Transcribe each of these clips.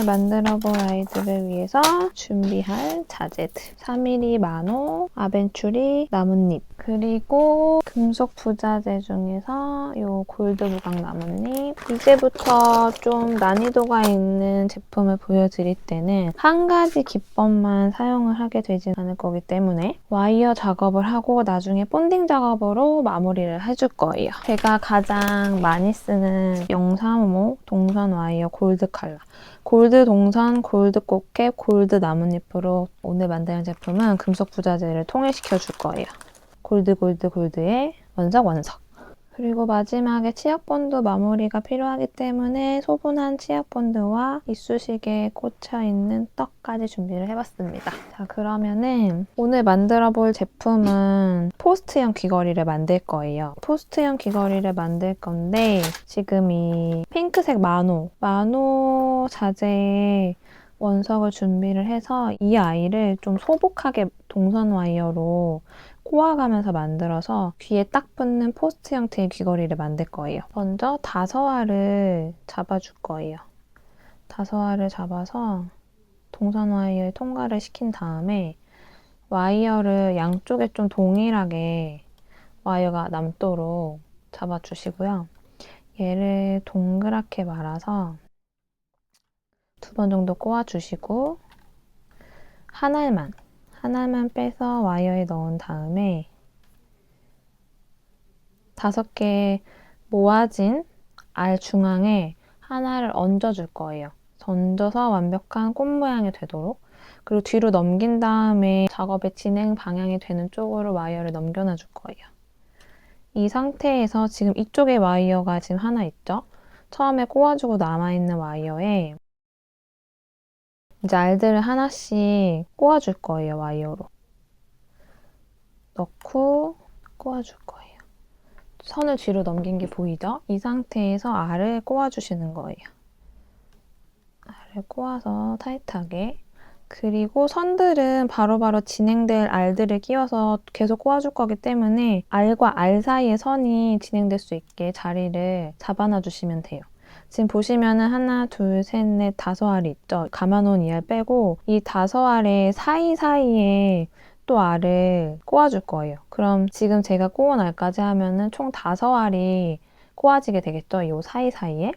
만들어 볼 아이들을 위해서 준비할 자재들 3mm 마노, 아벤추리, 나뭇잎, 그리고 금속 부자재 중에서 이 골드 무광 나뭇잎. 이제부터 좀 난이도가 있는 제품을 보여드릴 때는 한 가지 기법만 사용을 하게 되진 않을 거기 때문에 와이어 작업을 하고 나중에 본딩 작업으로 마무리를 해줄 거예요. 제가 가장 많이 쓰는 035 동선 와이어 골드 컬러, 골드 동선, 골드 꽃게, 골드 나뭇잎으로 오늘 만드는 제품은 금속 부자재를 통일시켜 줄 거예요. 골드 골드 골드의 원석 원석. 그리고 마지막에 치약 본드 마무리가 필요하기 때문에 소분한 치약본드와 이쑤시개에 꽂혀있는 떡까지 준비를 해봤습니다. 자, 그러면은 오늘 만들어 볼 제품은 포스트형 귀걸이를 만들 거예요. 포스트형 귀걸이를 만들 건데 지금 이 핑크색 마노 자재의 원석을 준비를 해서 이 아이를 좀 소복하게 동선 와이어로 꼬아가면서 만들어서 귀에 딱 붙는 포스트 형태의 귀걸이를 만들 거예요. 먼저 다서화를 잡아줄 거예요. 다서화를 잡아서 동선 와이어에 통과를 시킨 다음에 와이어를 양쪽에 좀 동일하게 와이어가 남도록 잡아주시고요. 얘를 동그랗게 말아서 2번 정도 꼬아주시고 한 알만 빼서 와이어에 넣은 다음에 5개 모아진 알 중앙에 하나를 얹어줄 거예요. 얹어서 완벽한 꽃 모양이 되도록. 그리고 뒤로 넘긴 다음에 작업의 진행 방향이 되는 쪽으로 와이어를 넘겨놔 줄 거예요. 이 상태에서 지금 이쪽에 와이어가 지금 하나 있죠? 처음에 꼬아주고 남아있는 와이어에 이제 알들을 하나씩 꼬아줄 거예요, 와이어로. 넣고 꼬아줄 거예요. 선을 뒤로 넘긴 게 보이죠? 이 상태에서 알을 꼬아주시는 거예요. 알을 꼬아서 타이트하게. 그리고 선들은 바로바로 진행될 알들을 끼워서 계속 꼬아줄 거기 때문에 알과 알 사이에 선이 진행될 수 있게 자리를 잡아놔 주시면 돼요. 지금 보시면은 하나, 둘, 셋, 넷, 5알이 있죠? 감아놓은 이 알 빼고 이 5알의 사이사이에 또 알을 꼬아줄 거예요. 그럼 지금 제가 꼬은 알까지 하면은 총 5알이 꼬아지게 되겠죠? 이 사이사이에.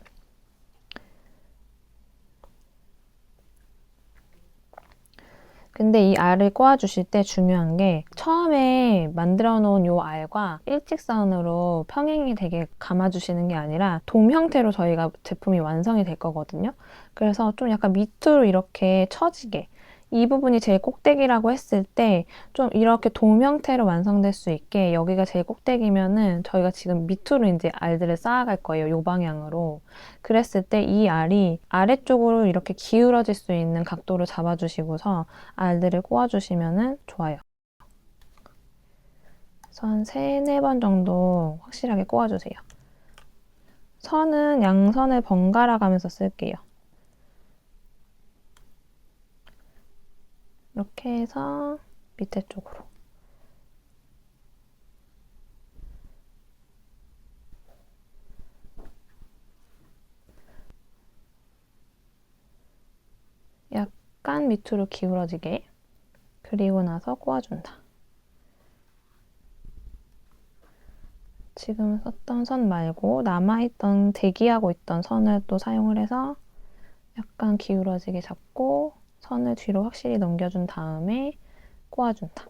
근데 이 알을 꼬아주실 때 중요한 게 처음에 만들어 놓은 이 알과 일직선으로 평행이 되게 감아주시는 게 아니라 돔 형태로 저희가 제품이 완성이 될 거거든요. 그래서 좀 약간 밑으로 이렇게 처지게, 이 부분이 제일 꼭대기라고 했을 때 좀 이렇게 돔 형태로 완성될 수 있게, 여기가 제일 꼭대기면은 저희가 지금 밑으로 이제 알들을 쌓아갈 거예요. 이 방향으로. 그랬을 때 이 알이 아래쪽으로 이렇게 기울어질 수 있는 각도를 잡아주시고서 알들을 꼬아주시면 좋아요. 그래서 한 3, 4번 정도 확실하게 꼬아주세요. 선은 양선을 번갈아 가면서 쓸게요. 이렇게 해서 밑에 쪽으로. 약간 밑으로 기울어지게. 그리고 나서 꼬아준다. 지금 썼던 선 말고 남아있던 대기하고 있던 선을 또 사용을 해서 약간 기울어지게 잡고 선을 뒤로 확실히 넘겨준 다음에 꼬아준다.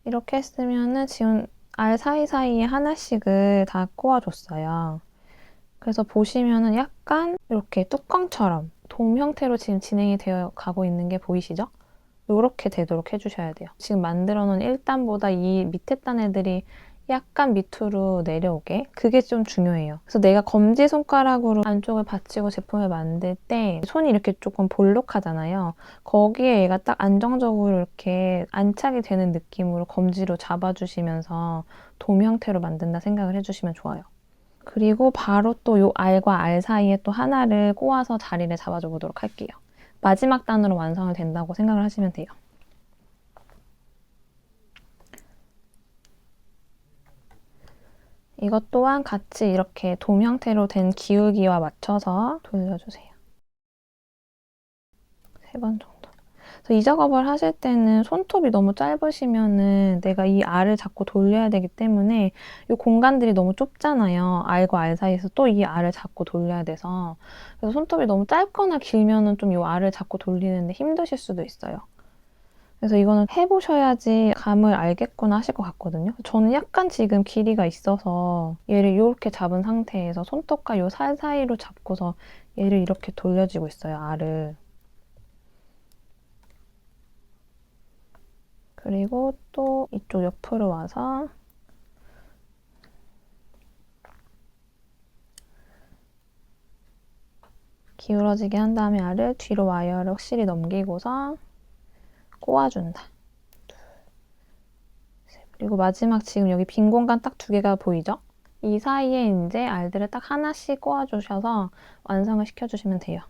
이렇게 했으면은 지금 알 사이사이에 하나씩을 다 꼬아줬어요. 그래서 보시면은 약간 이렇게 뚜껑처럼 돔 형태로 지금 진행이 되어 가고 있는 게 보이시죠? 이렇게 되도록 해주셔야 돼요. 지금 만들어 놓은 1단보다 이 밑에 단 애들이 약간 밑으로 내려오게, 그게 좀 중요해요. 그래서 내가 검지손가락으로 안쪽을 받치고 제품을 만들 때 손이 이렇게 조금 볼록하잖아요. 거기에 얘가 딱 안정적으로 이렇게 안착이 되는 느낌으로 검지로 잡아주시면서 돔 형태로 만든다 생각을 해주시면 좋아요. 그리고 바로 또 이 알과 알 사이에 또 하나를 꼬아서 자리를 잡아줘 보도록 할게요. 마지막 단으로 완성이 된다고 생각을 하시면 돼요. 이것 또한 같이 이렇게 돔 형태로 된 기울기와 맞춰서 돌려주세요. 3번 정도. 그래서 이 작업을 하실 때는 손톱이 너무 짧으시면은 내가 이 알을 자꾸 돌려야 되기 때문에 이 공간들이 너무 좁잖아요. 알과 알 사이에서 또 이 알을 자꾸 돌려야 돼서. 그래서 손톱이 너무 짧거나 길면은 좀 이 알을 자꾸 돌리는데 힘드실 수도 있어요. 그래서 이거는 해보셔야지 감을 알겠구나 하실 것 같거든요. 저는 약간 지금 길이가 있어서 얘를 이렇게 잡은 상태에서 손톱과 이 살 사이로 잡고서 얘를 이렇게 돌려주고 있어요, 알을. 그리고 또 이쪽 옆으로 와서 기울어지게 한 다음에 알을 뒤로 와이어를 확실히 넘기고서 꼬아준다. 그리고 마지막 지금 여기 빈 공간 딱 2개가 보이죠? 이 사이에 이제 알들을 딱 하나씩 꼬아주셔서 완성을 시켜주시면 돼요.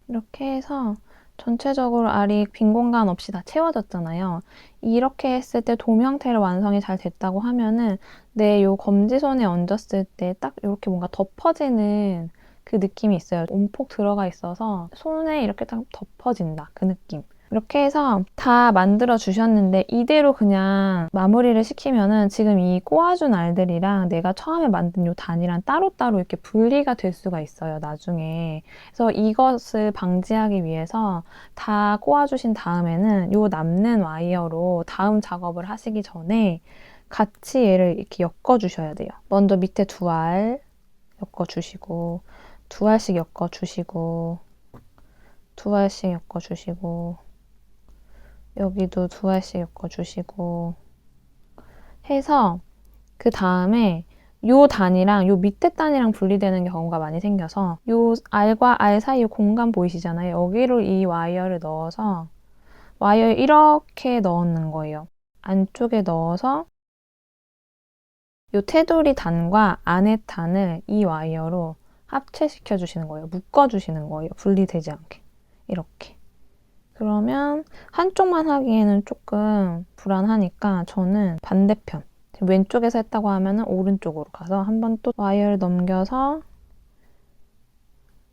이렇게 해서 전체적으로 알이 빈 공간 없이 다 채워졌잖아요. 이렇게 했을 때 돔 형태로 완성이 잘 됐다고 하면은 내 요 검지손에 얹었을 때 딱 이렇게 뭔가 덮어지는 그 느낌이 있어요. 온폭 들어가 있어서 손에 이렇게 딱 덮어진다. 그 느낌. 이렇게 해서 다 만들어 주셨는데 이대로 그냥 마무리를 시키면은 지금 이 꼬아준 알들이랑 내가 처음에 만든 요 단이랑 따로따로 이렇게 분리가 될 수가 있어요, 나중에. 그래서 이것을 방지하기 위해서 다 꼬아주신 다음에는 요 남는 와이어로 다음 작업을 하시기 전에 같이 얘를 이렇게 엮어주셔야 돼요. 먼저 밑에 2알 엮어주시고 2알씩 엮어주시고 2알씩 엮어주시고 여기도 2알씩 엮어주시고 해서 그 다음에 요 단이랑 요 밑에 단이랑 분리되는 경우가 많이 생겨서 요 알과 알 사이 공간 보이시잖아요. 여기로 이 와이어를 넣어서 와이어를 이렇게 넣는 거예요. 안쪽에 넣어서 요 테두리 단과 안의 단을 이 와이어로 합체시켜 주시는 거예요. 묶어 주시는 거예요. 분리되지 않게. 이렇게. 그러면 한쪽만 하기에는 조금 불안하니까 저는 반대편 왼쪽에서 했다고 하면 오른쪽으로 가서 한 번 또 와이어를 넘겨서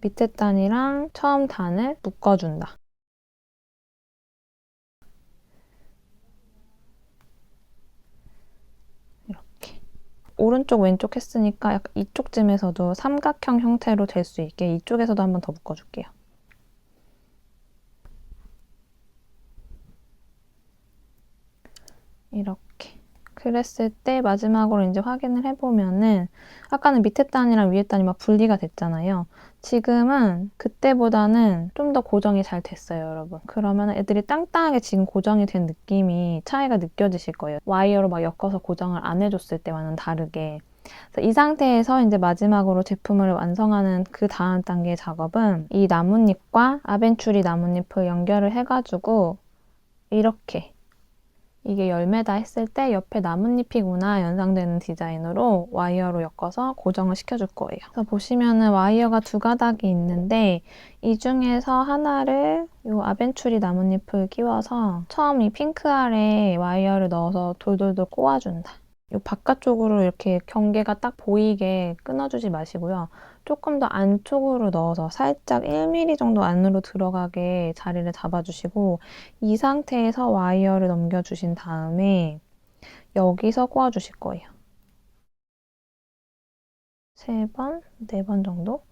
밑에 단이랑 처음 단을 묶어준다. 이렇게 오른쪽 왼쪽 했으니까 약간 이쪽쯤에서도 삼각형 형태로 될 수 있게 이쪽에서도 한 번 더 묶어줄게요. 이렇게. 그랬을 때 마지막으로 이제 확인을 해보면은 아까는 밑에 단이랑 위에 단이 막 분리가 됐잖아요. 지금은 그때보다는 좀 더 고정이 잘 됐어요, 여러분. 그러면 애들이 땅땅하게 지금 고정이 된 느낌이 차이가 느껴지실 거예요. 와이어로 막 엮어서 고정을 안 해줬을 때와는 다르게. 그래서 이 상태에서 이제 마지막으로 제품을 완성하는 그 다음 단계의 작업은 이 나뭇잎과 아벤추리 나뭇잎을 연결을 해가지고 이렇게 이게 열매다 했을 때 옆에 나뭇잎이구나 연상되는 디자인으로 와이어로 엮어서 고정을 시켜줄 거예요. 그래서 보시면은 와이어가 2가닥이 있는데 이 중에서 하나를 이 아벤추리 나뭇잎을 끼워서 처음 이 핑크 알에 와이어를 넣어서 돌돌돌 꼬아준다. 이 바깥쪽으로 이렇게 경계가 딱 보이게 끊어주지 마시고요. 조금 더 안쪽으로 넣어서 살짝 1mm 정도 안으로 들어가게 자리를 잡아주시고 이 상태에서 와이어를 넘겨주신 다음에 여기서 꼬아주실 거예요. 3번, 4번 정도?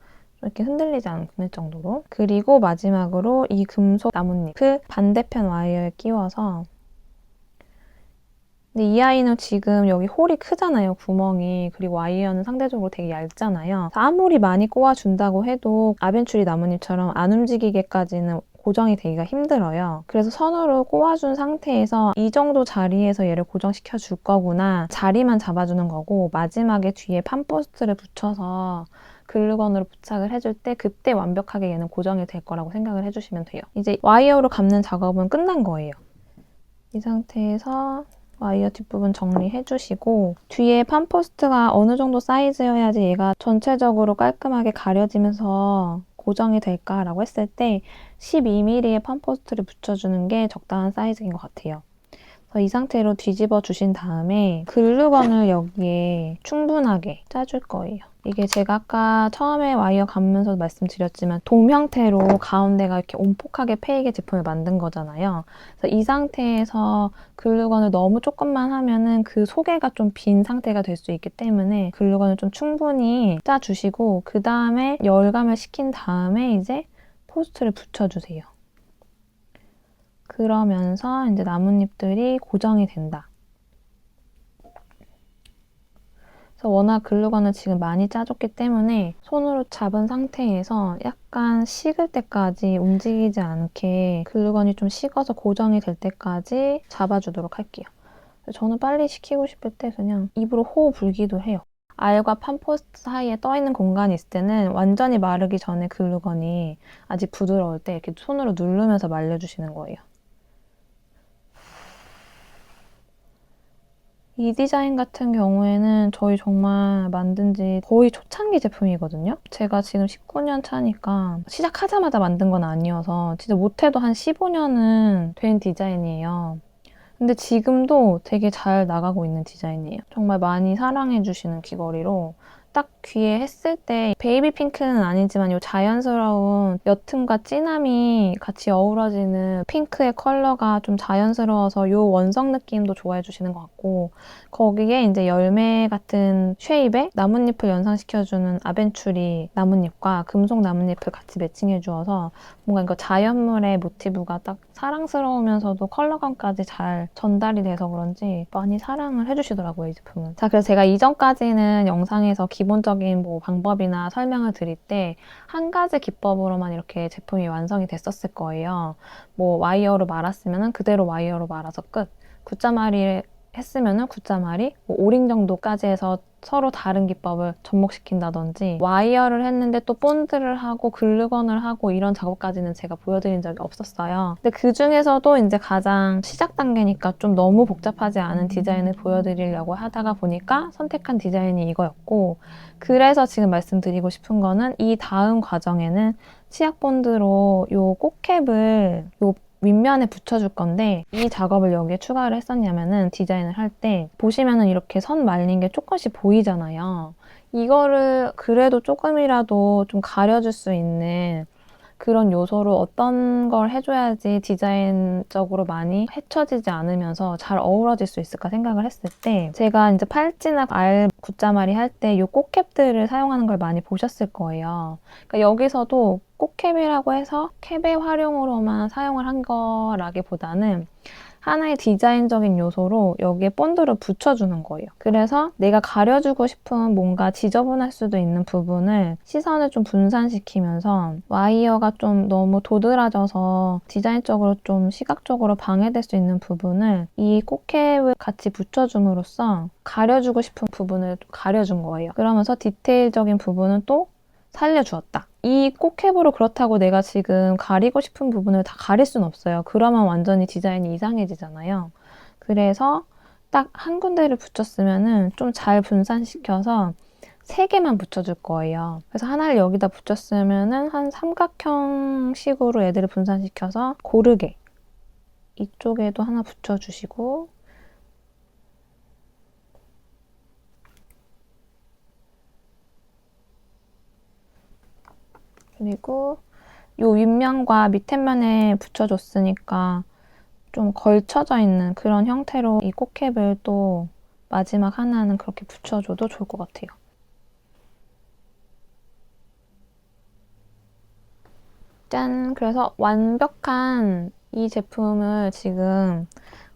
이렇게 흔들리지 않을 정도로. 그리고 마지막으로 이 금속 나뭇잎을 반대편 와이어에 끼워서 근데 이 아이는 지금 여기 홀이 크잖아요, 구멍이. 그리고 와이어는 상대적으로 되게 얇잖아요. 아무리 많이 꼬아준다고 해도 아벤추리 나뭇잎처럼 안 움직이게까지는 고정이 되기가 힘들어요. 그래서 선으로 꼬아준 상태에서 이 정도 자리에서 얘를 고정시켜 줄 거구나. 자리만 잡아주는 거고 마지막에 뒤에 판포스트를 붙여서 글루건으로 부착을 해줄 때 그때 완벽하게 얘는 고정이 될 거라고 생각을 해주시면 돼요. 이제 와이어로 감는 작업은 끝난 거예요. 이 상태에서 와이어 뒷부분 정리해주시고 뒤에 판포스트가 어느 정도 사이즈여야지 얘가 전체적으로 깔끔하게 가려지면서 고정이 될까라고 했을 때 12mm의 펌포스트를 붙여주는 게 적당한 사이즈인 것 같아요. 이 상태로 뒤집어 주신 다음에 글루건을 여기에 충분하게 짜줄 거예요. 이게 제가 아까 처음에 와이어 감으면서 말씀드렸지만 돔 형태로 가운데가 이렇게 온폭하게 패이게 제품을 만든 거잖아요. 그래서 이 상태에서 글루건을 너무 조금만 하면은 그 소개가 좀 빈 상태가 될 수 있기 때문에 글루건을 좀 충분히 짜주시고 그 다음에 열감을 시킨 다음에 이제 포스트를 붙여주세요. 그러면서 이제 나뭇잎들이 고정이 된다. 그래서 워낙 글루건을 지금 많이 짜줬기 때문에 손으로 잡은 상태에서 약간 식을 때까지 움직이지 않게 글루건이 좀 식어서 고정이 될 때까지 잡아주도록 할게요. 저는 빨리 식히고 싶을 때 그냥 입으로 호흡 불기도 해요. 알과 팜포스트 사이에 떠있는 공간이 있을 때는 완전히 마르기 전에 글루건이 아직 부드러울 때 이렇게 손으로 누르면서 말려주시는 거예요. 이 디자인 같은 경우에는 저희 정말 만든 지 거의 초창기 제품이거든요. 제가 지금 19년 차니까 시작하자마자 만든 건 아니어서 진짜 못해도 한 15년은 된 디자인이에요. 근데 지금도 되게 잘 나가고 있는 디자인이에요. 정말 많이 사랑해주시는 귀걸이로 딱 귀에 했을 때 베이비 핑크는 아니지만 이 자연스러운 옅음과 진함이 같이 어우러지는 핑크의 컬러가 좀 자연스러워서 이 원석 느낌도 좋아해 주시는 것 같고 거기에 이제 열매 같은 쉐입의 나뭇잎을 연상시켜주는 아벤추리 나뭇잎과 금속 나뭇잎을 같이 매칭해 주어서 뭔가 이거 자연물의 모티브가 딱 사랑스러우면서도 컬러감까지 잘 전달이 돼서 그런지 많이 사랑을 해주시더라고요, 이 제품은. 자, 그래서 제가 이전까지는 영상에서 기본적인 뭐 방법이나 설명을 드릴 때 한 가지 기법으로만 이렇게 제품이 완성이 됐었을 거예요. 뭐 와이어로 말았으면 그대로 와이어로 말아서 끝. 굿자마리 했으면은 굿자마리, 뭐 오링 정도까지 해서 서로 다른 기법을 접목시킨다든지 와이어를 했는데 또 본드를 하고 글루건을 하고 이런 작업까지는 제가 보여드린 적이 없었어요. 근데 그 중에서도 이제 가장 시작 단계니까 좀 너무 복잡하지 않은 디자인을 보여드리려고 하다가 보니까 선택한 디자인이 이거였고 그래서 지금 말씀드리고 싶은 거는 이 다음 과정에는 치약 본드로 요 꽃캡을 요 윗면에 붙여줄 건데 이 작업을 여기에 추가를 했었냐면은 디자인을 할 때 보시면은 이렇게 선 말린 게 조금씩 보이잖아요. 이거를 그래도 조금이라도 좀 가려줄 수 있는 그런 요소로 어떤 걸 해줘야지 디자인적으로 많이 헤쳐지지 않으면서 잘 어우러질 수 있을까 생각을 했을 때 제가 이제 팔찌나 알 굿자마리 할 때 이 꽃캡들을 사용하는 걸 많이 보셨을 거예요. 그러니까 여기서도 꽃캡이라고 해서 캡의 활용으로만 사용을 한 거라기보다는 하나의 디자인적인 요소로 여기에 본드를 붙여주는 거예요. 그래서 내가 가려주고 싶은 뭔가 지저분할 수도 있는 부분을 시선을 좀 분산시키면서 와이어가 좀 너무 도드라져서 디자인적으로 좀 시각적으로 방해될 수 있는 부분을 이 꽃캡을 같이 붙여줌으로써 가려주고 싶은 부분을 가려준 거예요. 그러면서 디테일적인 부분은 또 살려주었다. 이 꽃캡으로 그렇다고 내가 지금 가리고 싶은 부분을 다 가릴 순 없어요. 그러면 완전히 디자인이 이상해지잖아요. 그래서 딱 한 군데를 붙였으면은 좀 잘 분산시켜서 3개만 붙여줄 거예요. 그래서 하나를 여기다 붙였으면은 한 삼각형식으로 애들을 분산시켜서 고르게 이쪽에도 하나 붙여주시고 그리고 이 윗면과 밑에 면에 붙여줬으니까 좀 걸쳐져 있는 그런 형태로 이 꽃캡을 또 마지막 하나는 그렇게 붙여줘도 좋을 것 같아요. 짠! 그래서 완벽한 이 제품을 지금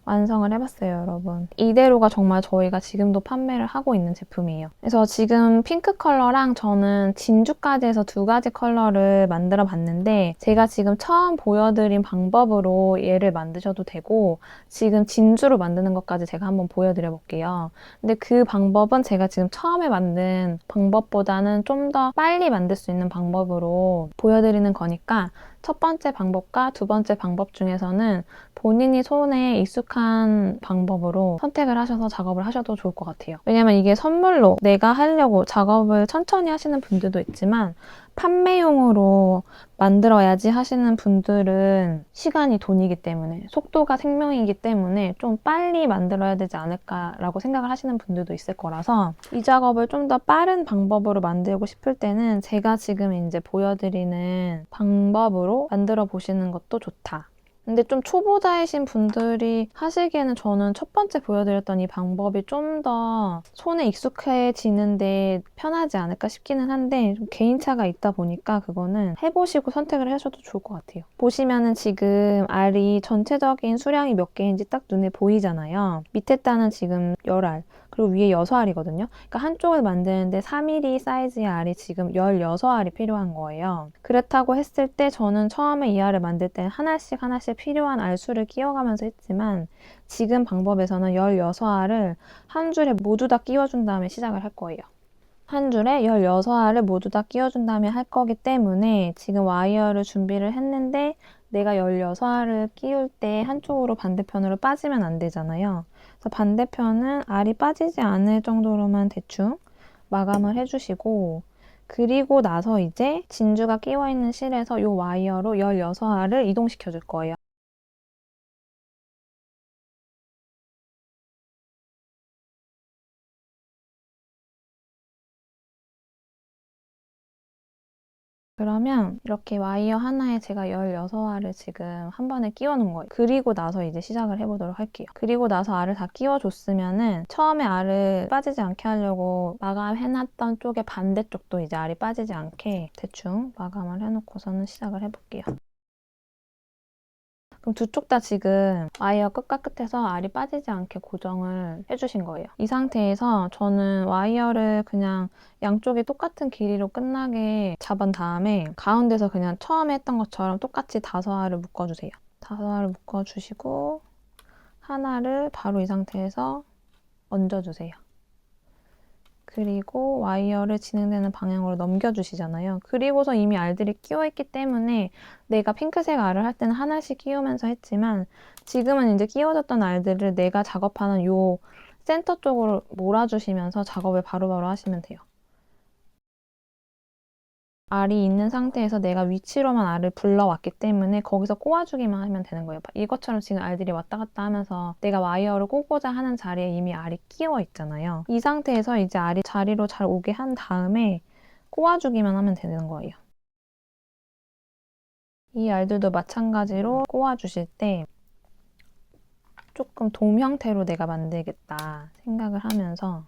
완성을 해봤어요, 여러분. 이대로가 정말 저희가 지금도 판매를 하고 있는 제품이에요. 그래서 지금 핑크 컬러랑 저는 진주까지 해서 2가지 컬러를 만들어 봤는데 제가 지금 처음 보여드린 방법으로 얘를 만드셔도 되고 지금 진주로 만드는 것까지 제가 한번 보여드려 볼게요. 근데 그 방법은 제가 지금 처음에 만든 방법보다는 좀 더 빨리 만들 수 있는 방법으로 보여드리는 거니까 첫 번째 방법과 두 번째 방법 중에서는 본인이 손에 익숙한 방법으로 선택을 하셔서 작업을 하셔도 좋을 것 같아요. 왜냐면 이게 선물로 내가 하려고 작업을 천천히 하시는 분들도 있지만 판매용으로 만들어야지 하시는 분들은 시간이 돈이기 때문에, 속도가 생명이기 때문에 좀 빨리 만들어야 되지 않을까라고 생각을 하시는 분들도 있을 거라서, 이 작업을 좀 더 빠른 방법으로 만들고 싶을 때는 제가 지금 이제 보여드리는 방법으로 만들어 보시는 것도 좋다. 근데 좀 초보자이신 분들이 하시기에는 저는 첫 번째 보여드렸던 이 방법이 좀 더 손에 익숙해지는데 편하지 않을까 싶기는 한데, 좀 개인차가 있다 보니까 그거는 해보시고 선택을 하셔도 좋을 것 같아요. 보시면은 지금 알이 전체적인 수량이 몇 개인지 딱 눈에 보이잖아요. 밑에 단은 지금 10알, 그리고 위에 6알이거든요. 그러니까 한쪽을 만드는데 4mm 사이즈의 알이 지금 16알이 필요한 거예요. 그렇다고 했을 때 저는 처음에 이 알을 만들 때는 하나씩 필요한 알수를 끼워가면서 했지만, 지금 방법에서는 16알을 한 줄에 모두 다 끼워준 다음에 시작을 할 거예요. 한 줄에 16알을 모두 다 끼워준 다음에 할 거기 때문에 지금 와이어를 준비를 했는데, 내가 16알을 끼울 때 한쪽으로 반대편으로 빠지면 안 되잖아요. 그래서 반대편은 알이 빠지지 않을 정도로만 대충 마감을 해주시고, 그리고 나서 이제 진주가 끼워 있는 실에서 이 와이어로 16알을 이동시켜 줄 거예요. 그러면 이렇게 와이어 하나에 제가 16알을 지금 한 번에 끼워 놓은 거예요. 그리고 나서 이제 시작을 해보도록 할게요. 그리고 나서 알을 다 끼워줬으면은, 처음에 알을 빠지지 않게 하려고 마감해놨던 쪽의 반대쪽도 이제 알이 빠지지 않게 대충 마감을 해놓고서는 시작을 해볼게요. 그럼 두 쪽 다 지금 와이어 끝과 끝에서 알이 빠지지 않게 고정을 해주신 거예요. 이 상태에서 저는 와이어를 그냥 양쪽이 똑같은 길이로 끝나게 잡은 다음에 가운데서 그냥 처음에 했던 것처럼 똑같이 5알을 묶어주세요. 5알을 묶어주시고 하나를 바로 이 상태에서 얹어주세요. 그리고 와이어를 진행되는 방향으로 넘겨주시잖아요. 그리고서 이미 알들이 끼워있기 때문에 내가 핑크색 알을 할 때는 하나씩 끼우면서 했지만, 지금은 이제 끼워졌던 알들을 내가 작업하는 요 센터 쪽으로 몰아주시면서 작업을 바로바로 하시면 돼요. 알이 있는 상태에서 내가 위치로만 알을 불러왔기 때문에 거기서 꼬아주기만 하면 되는 거예요. 이것처럼 지금 알들이 왔다 갔다 하면서 내가 와이어를 꽂고자 하는 자리에 이미 알이 끼워 있잖아요. 이 상태에서 이제 알이 자리로 잘 오게 한 다음에 꼬아주기만 하면 되는 거예요. 이 알들도 마찬가지로 꼬아주실 때 조금 돔 형태로 내가 만들겠다 생각을 하면서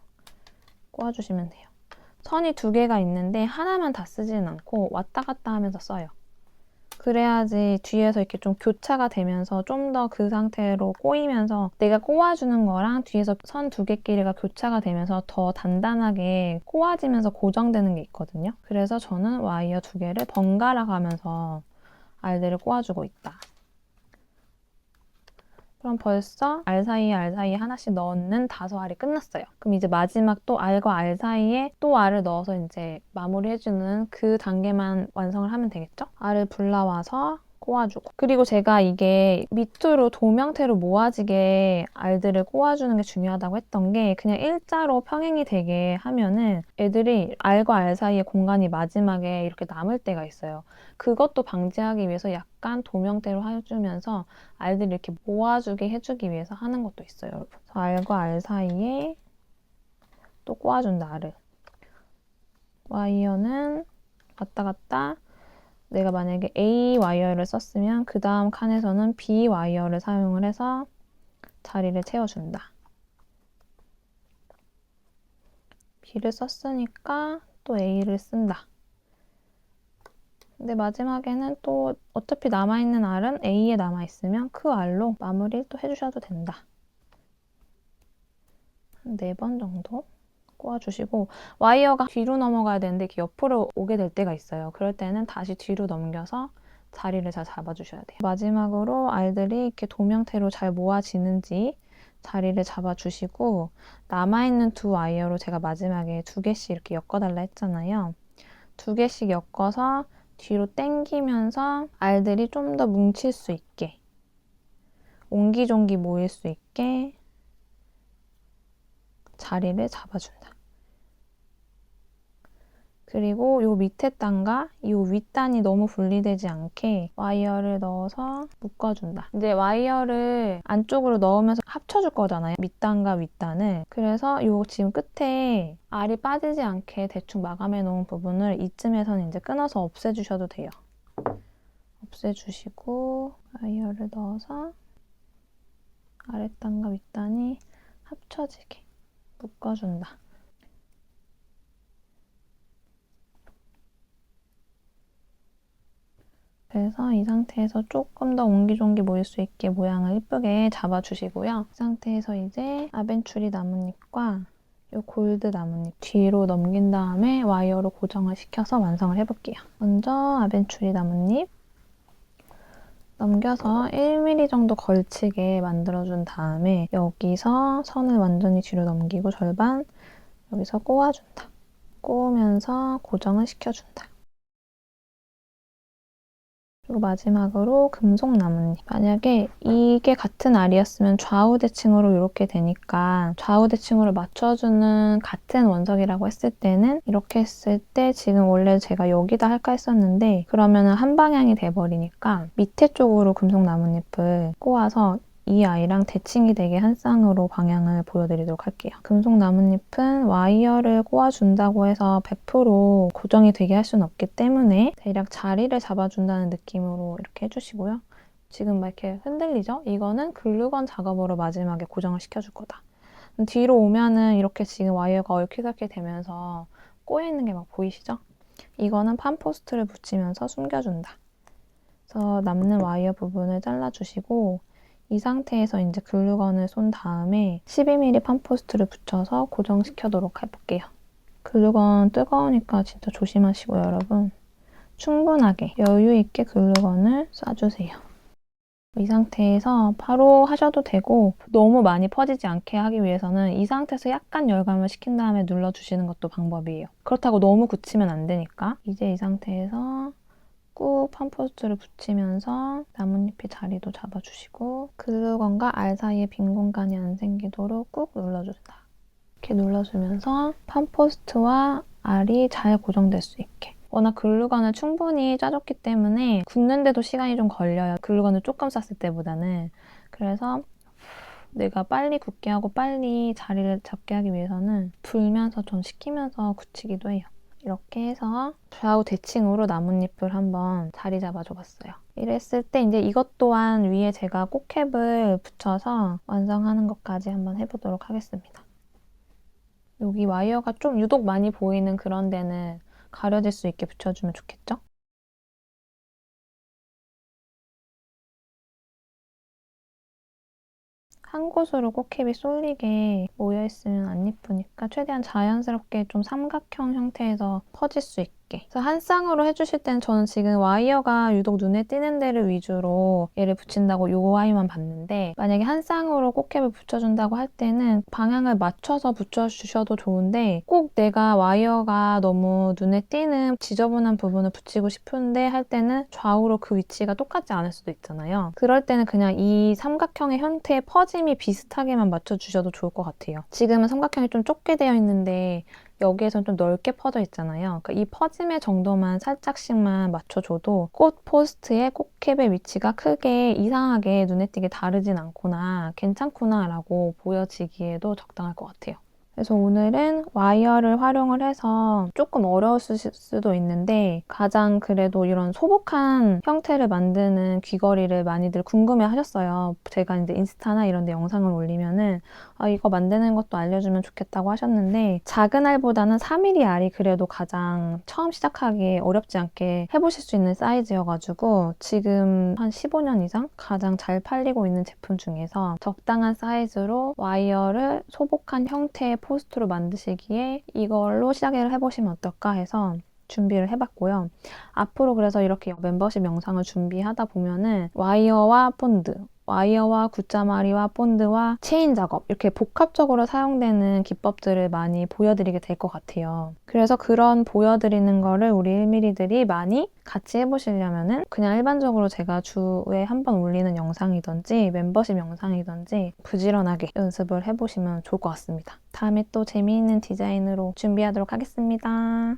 꼬아주시면 돼요. 선이 2개가 있는데 하나만 다 쓰지는 않고 왔다 갔다 하면서 써요. 그래야지 뒤에서 이렇게 좀 교차가 되면서 좀 더 그 상태로 꼬이면서 내가 꼬아주는 거랑 뒤에서 선 2개끼리가 교차가 되면서 더 단단하게 꼬아지면서 고정되는 게 있거든요. 그래서 저는 와이어 2개를 번갈아 가면서 알들을 꼬아주고 있다. 그럼 벌써 알 사이에 하나씩 넣는 5알이 끝났어요. 그럼 이제 마지막 또 알과 알 사이에 또 알을 넣어서 이제 마무리해주는 그 단계만 완성을 하면 되겠죠? 알을 불러와서 꼬아주고, 그리고 제가 이게 밑으로 돔 형태로 모아지게 알들을 꼬아주는 게 중요하다고 했던 게, 그냥 일자로 평행이 되게 하면은 애들이 알과 알 사이에 공간이 마지막에 이렇게 남을 때가 있어요. 그것도 방지하기 위해서 약간 돔 형태로 해주면서 알들을 이렇게 모아주게 해주기 위해서 하는 것도 있어요, 여러분. 그래서 알과 알 사이에 또 꼬아준다, 알을. 와이어는 왔다 갔다, 내가 만약에 A 와이어를 썼으면 그 다음 칸에서는 B 와이어를 사용을 해서 자리를 채워준다. B를 썼으니까 또 A를 쓴다. 근데 마지막에는 또 어차피 남아있는 알은 A에 남아있으면 그 알로 마무리를 또 해주셔도 된다. 한 4번 정도 꼬아주시고, 와이어가 뒤로 넘어가야 되는데 이렇게 옆으로 오게 될 때가 있어요. 그럴 때는 다시 뒤로 넘겨서 자리를 잘 잡아주셔야 돼요. 마지막으로 알들이 이렇게 돔 형태로 잘 모아지는지 자리를 잡아주시고, 남아있는 2와이어로 제가 마지막에 2개씩 이렇게 엮어달라 했잖아요. 2개씩 엮어서 뒤로 당기면서 알들이 좀 더 뭉칠 수 있게, 옹기종기 모일 수 있게 자리를 잡아준다. 그리고 요 밑에 단과 요 윗단이 너무 분리되지 않게 와이어를 넣어서 묶어준다. 이제 와이어를 안쪽으로 넣으면서 합쳐줄 거잖아요. 밑단과 윗단을. 그래서 요 지금 끝에 알이 빠지지 않게 대충 마감해 놓은 부분을 이쯤에서는 이제 끊어서 없애주셔도 돼요. 없애주시고 와이어를 넣어서 아랫단과 윗단이 합쳐지게 묶어준다. 그래서 이 상태에서 조금 더 옹기종기 모일 수 있게 모양을 이쁘게 잡아주시고요. 이 상태에서 이제 아벤추리 나뭇잎과 이 골드 나뭇잎 뒤로 넘긴 다음에 와이어로 고정을 시켜서 완성을 해볼게요. 먼저 아벤추리 나뭇잎 넘겨서 1mm 정도 걸치게 만들어준 다음에 여기서 선을 완전히 뒤로 넘기고 절반 여기서 꼬아준다. 꼬으면서 고정을 시켜준다. 그리고 마지막으로 금속 나뭇잎. 만약에 이게 같은 알이었으면 좌우 대칭으로 이렇게 되니까 좌우 대칭으로 맞춰주는 같은 원석이라고 했을 때는 이렇게 했을 때 지금 원래 제가 여기다 할까 했었는데 그러면은 한 방향이 돼버리니까 밑에 쪽으로 금속 나뭇잎을 꼬아서 이 아이랑 대칭이 되게 한 쌍으로 방향을 보여드리도록 할게요. 금속 나뭇잎은 와이어를 꼬아준다고 해서 100% 고정이 되게 할 수는 없기 때문에 대략 자리를 잡아준다는 느낌으로 이렇게 해주시고요. 지금 막 이렇게 흔들리죠? 이거는 글루건 작업으로 마지막에 고정을 시켜줄 거다. 뒤로 오면은 이렇게 지금 와이어가 얽히설키 되면서 꼬여있는 게 막 보이시죠? 이거는 판포스트를 붙이면서 숨겨준다. 그래서 남는 와이어 부분을 잘라주시고 이 상태에서 이제 글루건을 쏜 다음에 12mm 판포스트를 붙여서 고정시켜도록 해볼게요. 글루건 뜨거우니까 진짜 조심하시고요, 여러분. 충분하게 여유 있게 글루건을 쏴주세요. 이 상태에서 바로 하셔도 되고 너무 많이 퍼지지 않게 하기 위해서는 이 상태에서 약간 열감을 식힌 다음에 눌러주시는 것도 방법이에요. 그렇다고 너무 굳히면 안 되니까 이제 이 상태에서 꾹 판포스트를 붙이면서 나뭇잎의 자리도 잡아주시고 글루건과 알 사이에 빈 공간이 안 생기도록 꾹 눌러준다. 이렇게 눌러주면서 판포스트와 알이 잘 고정될 수 있게. 워낙 글루건을 충분히 짜줬기 때문에 굽는데도 시간이 좀 걸려요. 글루건을 조금 쌌을 때보다는. 그래서 내가 빨리 굳게 하고 빨리 자리를 잡게 하기 위해서는 불면서 좀 식히면서 굳히기도 해요. 이렇게 해서 좌우 대칭으로 나뭇잎을 한번 자리 잡아줘봤어요. 이랬을 때 이제 이것 또한 위에 제가 꽃캡을 붙여서 완성하는 것까지 한번 해보도록 하겠습니다. 여기 와이어가 좀 유독 많이 보이는 그런 데는 가려질 수 있게 붙여주면 좋겠죠? 한 곳으로 꽃캡이 쏠리게 모여있으면 안 예쁘니까 최대한 자연스럽게 좀 삼각형 형태에서 퍼질 수 있게. 그래서 한 쌍으로 해주실 때는 저는 지금 와이어가 유독 눈에 띄는 데를 위주로 얘를 붙인다고 요 아이만 봤는데 만약에 한 쌍으로 꽃캡을 붙여준다고 할 때는 방향을 맞춰서 붙여주셔도 좋은데 꼭 내가 와이어가 너무 눈에 띄는 지저분한 부분을 붙이고 싶은데 할 때는 좌우로 그 위치가 똑같지 않을 수도 있잖아요. 그럴 때는 그냥 이 삼각형의 형태의 퍼짐이 비슷하게만 맞춰주셔도 좋을 것 같아요. 지금은 삼각형이 좀 좁게 되어 있는데 여기에선 좀 넓게 퍼져 있잖아요. 그러니까 이 퍼짐의 정도만 살짝씩만 맞춰줘도 꽃 포스트의 꽃캡의 위치가 크게 이상하게 눈에 띄게 다르진 않구나, 괜찮구나 라고 보여지기에도 적당할 것 같아요. 그래서 오늘은 와이어를 활용을 해서 조금 어려웠을 수도 있는데 가장 그래도 이런 소복한 형태를 만드는 귀걸이를 많이들 궁금해 하셨어요. 제가 이제 인스타나 이런 데 영상을 올리면은 이거 만드는 것도 알려주면 좋겠다고 하셨는데 작은 알보다는 3mm 알이 그래도 가장 처음 시작하기에 어렵지 않게 해보실 수 있는 사이즈여가지고 지금 한 15년 이상 가장 잘 팔리고 있는 제품 중에서 적당한 사이즈로 와이어를 소복한 형태의 포스트로 만드시기에 이걸로 시작을 해보시면 어떨까 해서 준비를 해봤고요. 앞으로 그래서 이렇게 멤버십 영상을 준비하다 보면은 와이어와 본드, 와이어와 굿자마리와 본드와 체인 작업 이렇게 복합적으로 사용되는 기법들을 많이 보여드리게 될 것 같아요. 그래서 그런 보여드리는 거를 우리 1mm들이 많이 같이 해보시려면은 그냥 일반적으로 제가 주에 한 번 올리는 영상이든지 멤버십 영상이든지 부지런하게 연습을 해보시면 좋을 것 같습니다. 다음에 또 재미있는 디자인으로 준비하도록 하겠습니다.